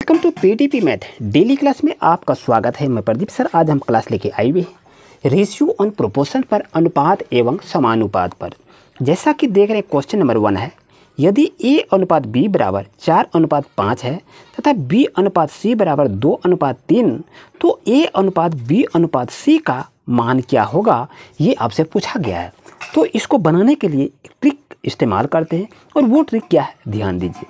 Welcome to PTP math daily class में आपका स्वागत है। मैं प्रदीप सर। आज हम क्लास लेके आए हुए हैं रेशियो ऑन प्रोपोर्शन पर, अनुपात एवं समानुपात पर। जैसा कि देख रहे हैं क्वेश्चन नंबर 1 है, यदि a अनुपात b बराबर 4:5 है तथा b अनुपात c बराबर 2:3, तो a अनुपात b अनुपात c का मान क्या होगा, ये आपसे पूछा गया है। तो इसको बनाने के लिए एक ट्रिक इस्तेमाल करते हैं, और वो ट्रिक क्या है ध्यान दीजिए।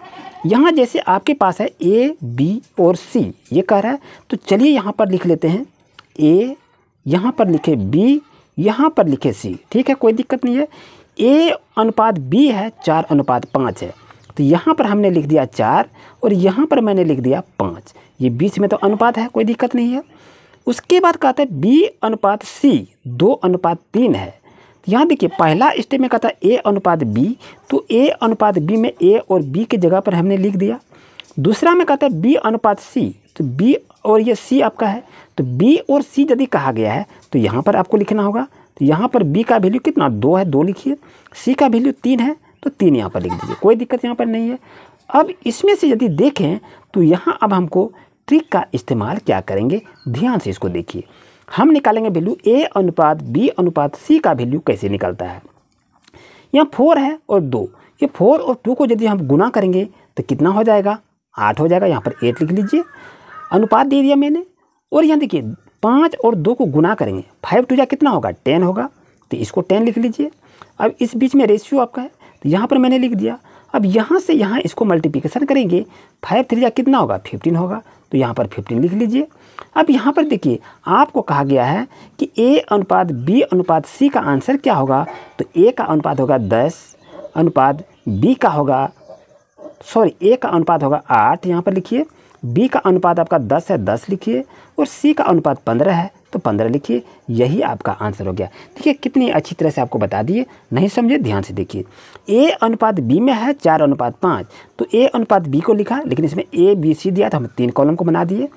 यहाँ जैसे आपके पास है a, b और c, ये कह रहा है, तो चलिए यहाँ पर लिख लेते हैं a, यहाँ पर लिखे b, यहाँ पर लिखे c। ठीक है, कोई दिक्कत नहीं है। a अनुपात b है 4:5 है, तो यहाँ पर हमने लिख दिया 4 और यहाँ पर मैंने लिख दिया 5। ये बीच में तो अनुपात है, कोई दिक्कत नहीं है। उसके बाद कहता है b अनुपात c 2:3 है। यहाँ देखिए पहला स्टेप में कहता है a अनुपात b, तो a अनुपात b में a और b की जगह पर हमने लिख दिया। दूसरा में कहता है b अनुपात c, तो b और ये c आपका है, तो b और c यदि कहा गया है तो यहाँ पर आपको लिखना होगा। तो यहाँ पर b का वैल्यू कितना 2 है, 2 लिखिए। c का वैल्यू 3 है, तो 3 यहाँ पर लिख दीजिए, कोई दिक्कत यहाँ पर नहीं है। अब इसमें से यदि देखें तो यहाँ अब हमको ट्रिक का इस्तेमाल क्या करेंगे, ध्यान से इसको देखिए। हम निकालेंगे वैल्यू a अनुपात b अनुपात c का वैल्यू कैसे निकलता है। यहाँ 4 है और 2, ये 4 और 2 को यदि हम गुना करेंगे तो कितना हो जाएगा, 8 हो जाएगा। यहाँ पर 8 लिख लीजिए, अनुपात दे दिया मैंने। और यहाँ देखिए 5 और 2 को गुना करेंगे, 5 2 कितना होगा, 10 होगा, तो इसको 10 लिख लीजिए। अब इस बीच में रेशियो आपका है, तो यहाँ पर मैंने लिख दिया। अब यहाँ से यहाँ इसको मल्टीप्लिकेशन करेंगे, 5 3 कितना होगा, 15 होगा, तो यहाँ पर 15 लिख लीजिए। अब यहाँ पर देखिए आपको कहा गया है कि a अनुपात b अनुपात c का आंसर क्या होगा, तो a का अनुपात होगा 10, अनुपात b का होगा a का अनुपात होगा 8, यहाँ पर लिखिए। b का अनुपात आपका 10 है, 10 लिखिए, और c का अनुपात 15 है, तो 15 लिखिए। यही आपका आंसर हो गया। देखिए कितनी अच्छी तरह से आपको बता दिए, नहीं समझे ध्यान से देखिए। a अनुपात b में है 4:5, तो a अनुपात b को लिखा, लेकिन इसमें a b c दिया तो हम 3 कॉलम को बना दिए।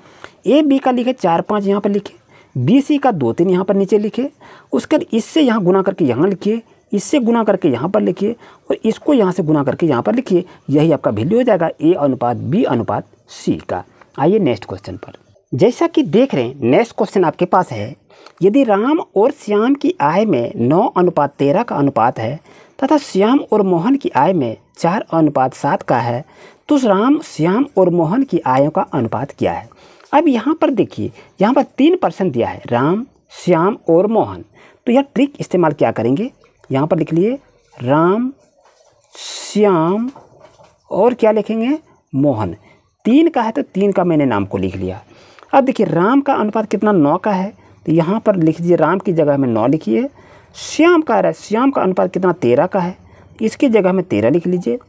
a b का लिखे 4 5 यहाँ पर लिखे, b c का 2 3 यहाँ पर नीचे लिखे। उसके बाद इससे यहाँ गुना करके यहाँ लिखिए, इससे गुना करके यहाँ पर लिखिए, और इसको यहाँ से गुना करके यहाँ पर लिखिए। यही आपका वैल्यू हो जाएगा a अनुपात b अनुपात c का। आइए नेक्स्ट क्वेश्चन पर। जैसा कि देख रहे हैं नेक्स्ट क्वेश्चन आपके पास है, यदि राम और श्याम की आय में 9:13 का अनुपात है तथा श्याम और मोहन की आय में 4:7 का है, तो राम, श्याम और मोहन की आयों का अनुपात क्या है। अब यहाँ पर देखिए, यहाँ पर 3% दिया है, राम, श्याम और मोहन। तो यह ट्रिक इस्तेमाल क्या करेंगे, यहाँ पर लिख लिए राम, श्याम और क्या लिखेंगे, मोहन। 3 का है तो 3 का मैंने नाम को लिख लिया। अब देखिए राम का अनुपात कितना 9 का है, तो यहाँ पर लिख दीजिए राम की जगह में 9 लिखिए। श्याम का है, श्याम का अनुपात कितना 13 का है, इसकी जगह में 13 लिख लीजिए।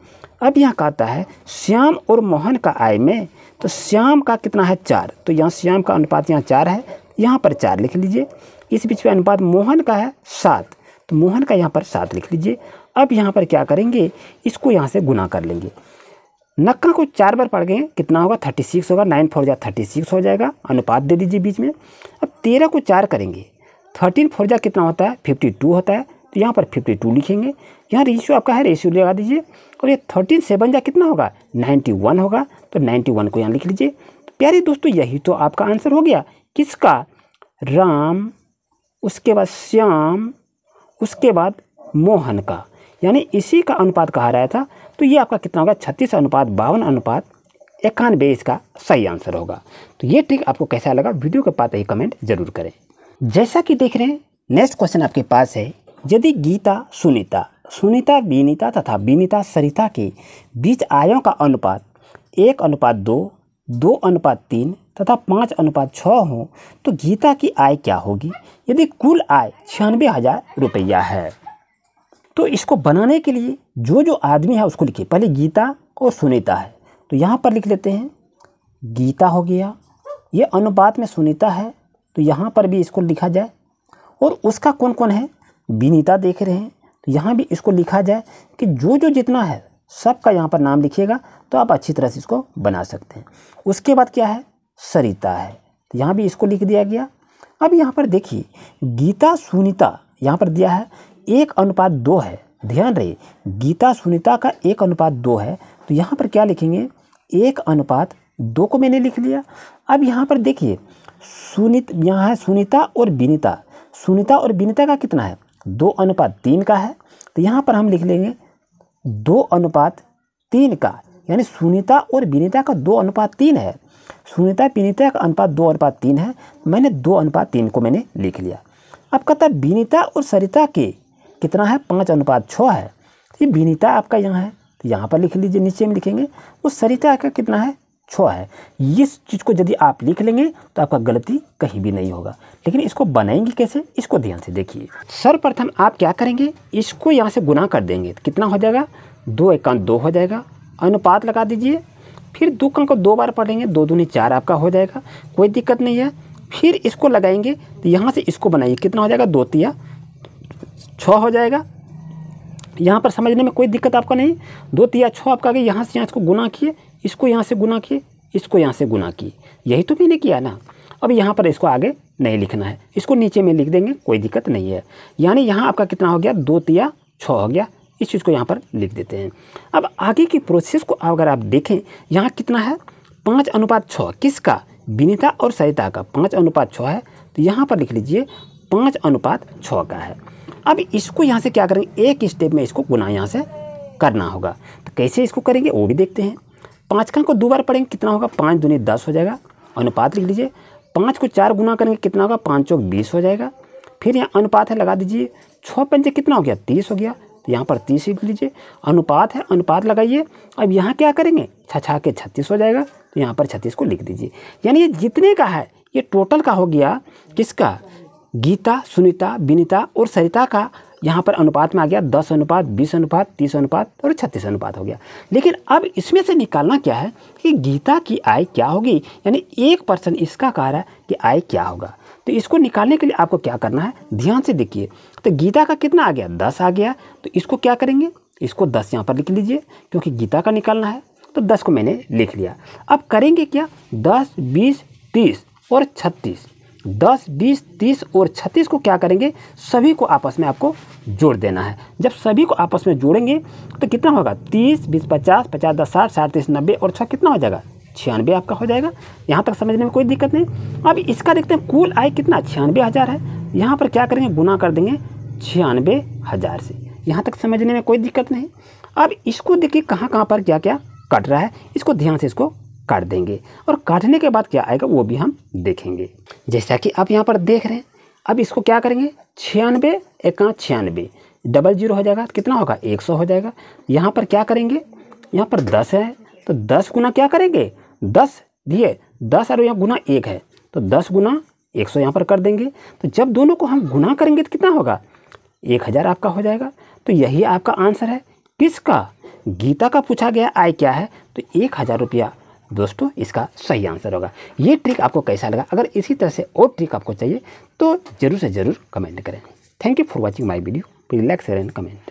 अब यहाँ कहता है श्याम और मोहन का आय में, तो श्याम का कितना है 4, तो यहाँ श्याम का अनुपात यहाँ 4 है, यहाँ पर 4 लिख लीजिए। इस बीच में अनुपात मोहन का है 7, तो मोहन का यहाँ पर 7 लिख लीजिए। अब यहाँ पर क्या करेंगे, इसको यहाँ से गुना कर लेंगे। नक्का को 4 बार पढ़ गए, कितना होगा 36 होगा, 9 4 36 हो जाएगा। अनुपात दे दीजिए बीच में। अब 13 को 4 करेंगे, 13 4 कितना होता है, 52 होता है, तो यहाँ पर 52 लिखेंगे। यहाँ रेशियो आपका है, रेशियो लगा दीजिए। और ये 13 7 कितना होगा, 91 होगा, तो 91 को यहाँ लिख लीजिए। तो प्यारे दोस्तों यही तो आपका आंसर हो गया, किसका, राम, उसके बाद श्याम, उसके बाद मोहन का, यानी इसी का अनुपात कहा रहा था। तो ये आपका कितना होगा, 36:52:91 इसका सही आंसर होगा। तो ये ट्रिक आपको कैसा लगा, वीडियो के पास ही कमेंट जरूर करें। जैसा कि देख रहे हैं नेक्स्ट क्वेश्चन आपके पास है, यदि गीता सुनीता, सुनीता विनीता तथा विनीता सरिता के बीच आयों का अनुपात 1:2, 2:3 तथा 5:6 हो, तो गीता की आय क्या होगी यदि कुल आय 96,000 रुपया है। तो इसको बनाने के लिए जो जो आदमी है उसको लिखिए। पहले गीता और सुनीता है, तो यहाँ पर लिख लेते हैं गीता हो गया, ये अनुपात में सुनीता है, तो यहाँ पर भी इसको लिखा जाए। और उसका कौन कौन है, विनीता देख रहे हैं, तो यहाँ भी इसको लिखा जाए कि जो जो जितना है सबका यहाँ पर नाम लिखिएगा, तो आप अच्छी तरह से इसको बना सकते हैं। उसके बाद क्या है, सरिता है, तो यहाँ भी इसको लिख दिया गया। अब यहाँ पर देखिए गीता सुनीता यहाँ पर दिया है 1:2 है, ध्यान रहे गीता सुनीता का 1:2 है, तो यहाँ पर क्या लिखेंगे, 1:2 2 को मैंने लिख लिया। अब यहाँ पर देखिए यहाँ है सुनीता और विनीता। सुनीता और विनीता का कितना है 2:3 का है, तो यहाँ पर हम लिख लेंगे 2:3 का, यानी सुनीता और विनीता का 2:3 है। सुनीता विनीता का अनुपात 2:3 है, मैंने 2:3 को मैंने लिख लिया। अब कहता है विनीता और सरिता के कितना है 5:6 है। ये विनीता आपका यहाँ है, तो यहाँ पर लिख लीजिए, नीचे में लिखेंगे। वो सरिता का कितना है 6 है। इस चीज़ को यदि आप लिख लेंगे तो आपका गलती कहीं भी नहीं होगा। लेकिन इसको बनाएंगे कैसे, इसको ध्यान से देखिए। सर्वप्रथम आप क्या करेंगे, इसको यहाँ से गुना कर देंगे तो कितना हो जाएगा 2 × 2 हो जाएगा। अनुपात लगा दीजिए, फिर 2 को 2 बार पढ़ेंगे, 2 दूनी 4 आपका हो जाएगा, कोई दिक्कत नहीं है। फिर इसको लगाएंगे तो यहाँ से इसको बनाइए, कितना हो जाएगा 2 × 6 हो जाएगा। यहाँ पर समझने में कोई दिक्कत आपका नहीं। 2 × 6 आपका गया, यहाँ से यहाँ इसको गुना किए, इसको यहाँ से गुना किए, इसको यहाँ से गुना किए, यही तो मैंने किया ना। अब यहाँ पर इसको आगे नहीं लिखना है, इसको नीचे में लिख देंगे, कोई दिक्कत नहीं है। यानी यहाँ आपका कितना हो गया 2 × 6 हो गया। इस चीज़ को यहाँ पर लिख देते हैं। अब आगे की प्रोसेस को अगर आप देखें, यहाँ कितना है 5:6, किसका विनीता और सरिता का 5:6 है, तो यहाँ पर लिख लीजिए 5:6 का है। अब इसको यहाँ से क्या करेंगे, एक स्टेप में इसको गुना यहाँ से करना होगा। तो कैसे इसको करेंगे वो भी देखते हैं। 5 को 2 बार पढ़ेंगे, कितना होगा 5 दूनी 10 हो जाएगा। अनुपात लिख लीजिए, 5 को 4 गुना करेंगे, कितना होगा 5 × 4 = 20 हो जाएगा। फिर यहाँ अनुपात है, लगा दीजिए, 6 × 5 कितना हो गया 30 हो गया, तो यहाँ पर 30 लिख लीजिए। अनुपात है, अनुपात लगाइए। अब यहाँ क्या करेंगे 6 के 36 हो जाएगा, तो यहाँ पर 36 को लिख दीजिए। यानी ये जितने का है ये टोटल का हो गया, किसका गीता, सुनीता, विनीता और सरिता का यहाँ पर अनुपात में आ गया 10:, 20:, 30:, और 36 हो गया। लेकिन अब इसमें से निकालना क्या है कि गीता की आय क्या होगी, यानी 1% इसका कह रहा है कि आय क्या होगा। तो इसको निकालने के लिए आपको क्या करना है, ध्यान से देखिए। तो गीता का कितना आ गया 10 आ गया, तो इसको क्या करेंगे, इसको 10 यहाँ पर लिख लीजिए, क्योंकि गीता का निकालना है। तो 10 को मैंने लिख लिया। अब करेंगे क्या 10, 20, 30 और 36, 10, 20, 30 और 36 को क्या करेंगे, सभी को आपस में आपको जोड़ देना है। जब सभी को आपस में जोड़ेंगे तो कितना होगा 30, 20, 50, 50, 10, 60, 60, 30, 90 और 6 कितना हो जाएगा 96 आपका हो जाएगा। यहाँ तक समझने में कोई दिक्कत नहीं। अब इसका देखते हैं कुल आय कितना 96,000 है। यहाँ पर क्या करेंगे गुना कर देंगे 96,000 से। यहाँ तक समझने में कोई दिक्कत नहीं। अब इसको देखिए कहाँ पर क्या क्या कट रहा है, इसको ध्यान से इसको काट देंगे और काटने के बाद क्या आएगा वो भी हम देखेंगे। जैसा कि आप यहाँ पर देख रहे हैं, अब इसको क्या करेंगे 96 × 96 00 हो जाएगा, कितना होगा 100 हो जाएगा। यहाँ पर क्या करेंगे, यहाँ पर 10 है तो 10 गुना क्या करेंगे 10 दिए 10 और यहाँ गुना 1 है तो 10 गुना 100 यहाँ पर कर देंगे। तो जब दोनों को हम गुना करेंगे तो कितना होगा 1000 आपका हो जाएगा। तो यही आपका आंसर है, किसका गीता का पूछा गया आय क्या है, तो 1000 रुपया दोस्तों इसका सही आंसर होगा। ये ट्रिक आपको कैसा लगा, अगर इसी तरह से और ट्रिक आपको चाहिए तो ज़रूर से ज़रूर कमेंट करें। Thank you for watching my video. Please like share and comment.